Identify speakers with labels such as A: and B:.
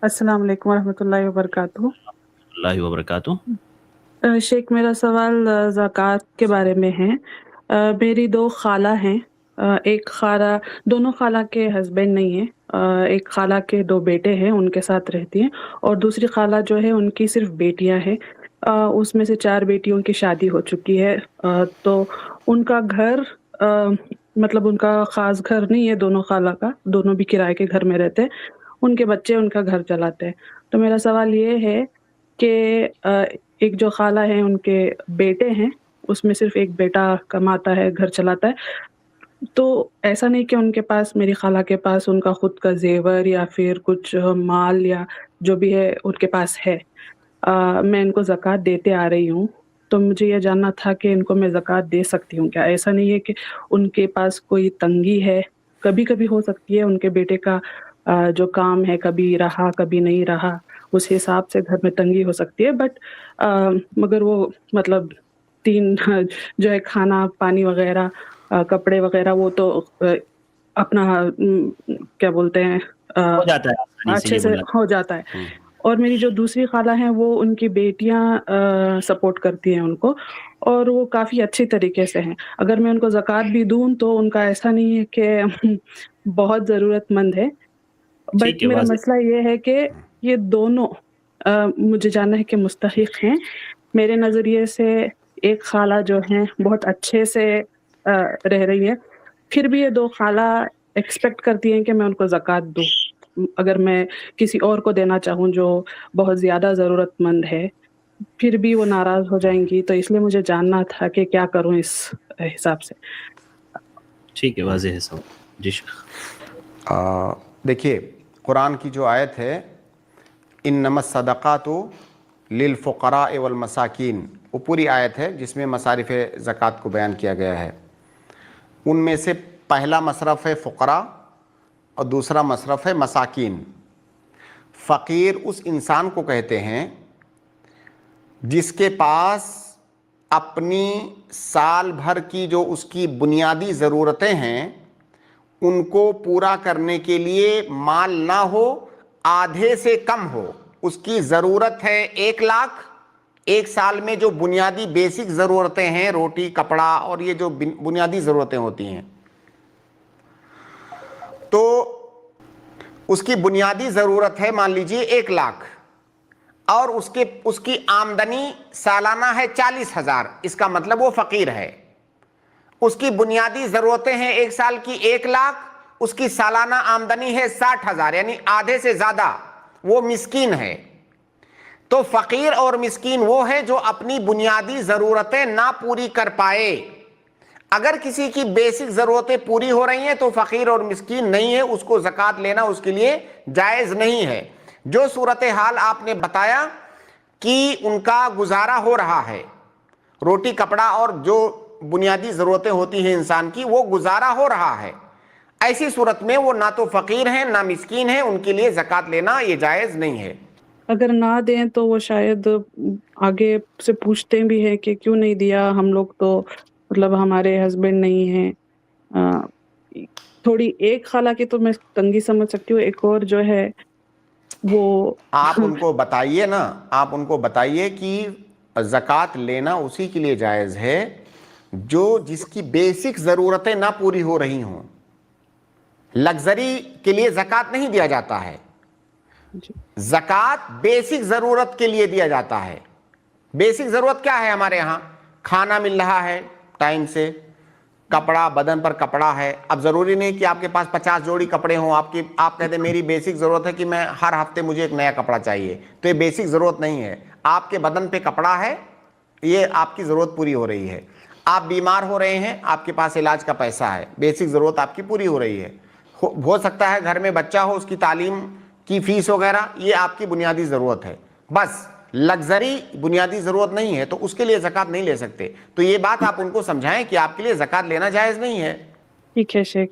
A: السلام علیکم ورحمۃ اللہ وبرکاتہ۔
B: اللہ وبرکاتہ۔
A: شیخ، میرا سوال زکوٰۃ کے بارے میں ہے۔ میری دو خالہ ہیں۔ ایک خالہ، دونوں خالہ کے ہسبینڈ نہیں ہیں۔ ایک خالہ کے دو بیٹے ہیں، ان کے ساتھ رہتی ہیں، اور دوسری خالہ جو ہے ان کی صرف بیٹیاں ہیں۔ اس میں سے 4 بیٹیوں کی شادی ہو چکی ہے۔ تو ان کا گھر مطلب ان کا خاص گھر نہیں ہے دونوں خالہ کا، دونوں بھی کرائے کے گھر میں رہتے ہیں۔ ان کے بچے ان کا گھر چلاتے ہیں۔ تو میرا سوال یہ ہے کہ ایک جو خالہ ہیں ان کے بیٹے ہیں، اس میں صرف ایک بیٹا کماتا ہے، گھر چلاتا ہے۔ تو ایسا نہیں کہ ان کے پاس، میری خالہ کے پاس ان کا خود کا زیور یا پھر کچھ مال یا جو بھی ہے ان کے پاس ہے۔ میں ان کو زکوٰۃ دیتے آ رہی ہوں، تو مجھے یہ جاننا تھا کہ ان کو میں زکوٰۃ دے سکتی ہوں کیا؟ ایسا نہیں ہے کہ ان کے پاس کوئی تنگی ہے، کبھی کبھی ہو سکتی ہے ان کے بیٹے کا جو کام ہے کبھی رہا کبھی نہیں رہا، اس حساب سے گھر میں تنگی ہو سکتی ہے، بٹ مگر وہ مطلب 3 جو ہے کھانا پانی وغیرہ کپڑے وغیرہ وہ تو اپنا کیا بولتے ہیں
B: ہو جاتا ہے آسانی
A: اچھے
B: یہ
A: سے
B: بولا۔
A: ہو جاتا ہے۔ اور میری جو دوسری خالہ ہیں وہ ان کی بیٹیاں سپورٹ کرتی ہیں ان کو، اور وہ کافی اچھی طریقے سے ہیں۔ اگر میں ان کو زکوٰۃ بھی دوں تو ان کا ایسا نہیں ہے کہ بہت ضرورت مند ہے، بٹ
B: ٹھیک ہے،
A: میرا
B: واضح۔
A: مسئلہ یہ ہے کہ یہ دونوں مجھے جاننا ہے کہ مستحق ہیں۔ میرے نظریے سے ایک خالہ جو ہیں بہت اچھے سے رہ رہی ہے، پھر بھی یہ 2 خالہ ایکسپیکٹ کرتی ہیں کہ میں ان کو زکوٰۃ دوں۔ اگر میں کسی اور کو دینا چاہوں جو بہت زیادہ ضرورت مند ہے، پھر بھی وہ ناراض ہو جائیں گی، تو اس لیے مجھے جاننا تھا کہ کیا کروں اس حساب سے۔
B: ٹھیک ہے، واضح ہے سب۔ جی شیخ۔
C: دیکھیے، قرآن کی جو آیت ہے انما الصدقات للفقراء والمساکین، وہ پوری آیت ہے جس میں مصارف زکوٰۃ کو بیان کیا گیا ہے۔ ان میں سے پہلا مصرف ہے فقراء اور دوسرا مصرف ہے مساکین۔ فقیر اس انسان کو کہتے ہیں جس کے پاس اپنی سال بھر کی جو اس کی بنیادی ضرورتیں ہیں ان کو پورا کرنے کے لیے مال نہ ہو، آدھے سے کم ہو۔ اس کی ضرورت ہے 1 لاکھ، ایک سال میں جو بنیادی بیسک ضرورتیں ہیں، روٹی کپڑا اور یہ جو بنیادی ضرورتیں ہوتی ہیں، تو اس کی بنیادی ضرورت ہے مان لیجئے 1 لاکھ، اور اس کی آمدنی سالانہ ہے 40,000، اس کا مطلب وہ فقیر ہے۔ اس کی بنیادی ضرورتیں ہیں ایک سال کی 1 لاکھ، اس کی سالانہ آمدنی ہے 60,000، یعنی آدھے سے زیادہ، وہ مسکین ہے۔ تو فقیر اور مسکین وہ ہے جو اپنی بنیادی ضرورتیں نہ پوری کر پائے۔ اگر کسی کی بیسک ضرورتیں پوری ہو رہی ہیں تو فقیر اور مسکین نہیں ہے، اس کو زکوٰۃ لینا اس کے لیے جائز نہیں ہے۔ جو صورتحال آپ نے بتایا کہ ان کا گزارا ہو رہا ہے، روٹی کپڑا اور جو بنیادی ضرورتیں ہوتی ہیں انسان کی، وہ گزارا ہو رہا ہے، ایسی صورت میں وہ نہ تو فقیر ہیں نہ مسکین ہیں، ان کے لیے زکوٰۃ لینا یہ جائز نہیں ہے۔
A: اگر نہ دیں تو وہ شاید آگے سے پوچھتے بھی ہیں کہ کیوں نہیں دیا، ہم لوگ تو مطلب ہمارے ہسبینڈ نہیں ہیں۔ تھوڑی ایک خالہ کی تو میں تنگی سمجھ سکتی ہوں، ایک اور جو ہے وہ
C: آپ ان کو بتائیے نا، آپ ان کو بتائیے کہ زکوٰۃ لینا اسی کے لیے جائز ہے جس کی بیسک ضرورتیں نہ پوری ہو رہی ہوں۔ لگزری کے لیے زکوٰۃ نہیں دیا جاتا ہے، زکوٰۃ بیسک ضرورت کے لیے دیا جاتا ہے۔ بیسک ضرورت کیا ہے ہمارے ہاں؟ کھانا مل رہا ہے ٹائم سے، کپڑا، بدن پر کپڑا ہے۔ اب ضروری نہیں کہ آپ کے پاس 50 جوڑی کپڑے ہوں، آپ کہتے ہیں میری بیسک ضرورت ہے کہ میں ہر ہفتے مجھے ایک نیا کپڑا چاہیے، تو یہ بیسک ضرورت نہیں ہے۔ آپ کے بدن پہ کپڑا ہے، یہ آپ کی ضرورت پوری ہو رہی ہے۔ آپ بیمار ہو رہے ہیں، آپ کے پاس علاج کا پیسہ ہے، بیسک ضرورت آپ کی پوری ہو رہی ہے۔ ہو سکتا ہے گھر میں بچہ ہو، اس کی تعلیم کی فیس وغیرہ، یہ آپ کی بنیادی ضرورت ہے۔ بس لگزری بنیادی ضرورت نہیں ہے، تو اس کے لیے زکوٰۃ نہیں لے سکتے۔ تو یہ بات آپ ان کو سمجھائیں کہ آپ کے لیے زکوٰۃ لینا جائز نہیں ہے۔
A: ٹھیک ہے شیخ۔